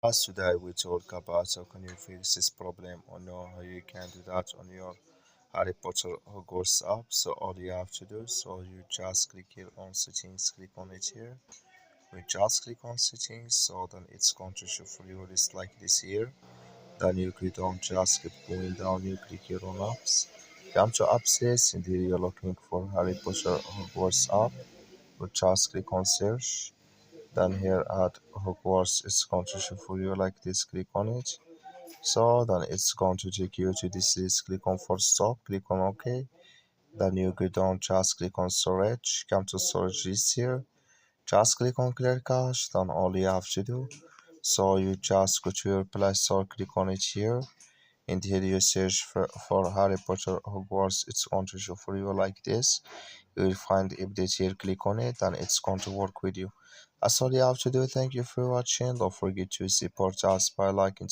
As today we talk about how can you fix this problem or know how you can do that on your Harry Potter Hogwarts app. So all you have to do, so you just click here on settings, click on it here. We just click on settings, so then it's going to show for you list like this here. Then you click on just keep going down, you click here on apps. Come to apps, and here you're looking for Harry Potter Hogwarts app. We just click on search. Then here at Hogwarts, it's going to show for you like this. Click on it. So then it's going to take you to this list. Click on for stop. Click on OK. Then you go down. Just click on storage. Come to storage list here. Just click on clear cache. Then all you have to do. So you just go to your Play Store. Click on it here. And here you search for Harry Potter Hogwarts. It's going to show for you like this. You will find the update here. Click on it and it's going to work with you. That's all you have to do. Thank you for watching. Don't forget to support us by liking.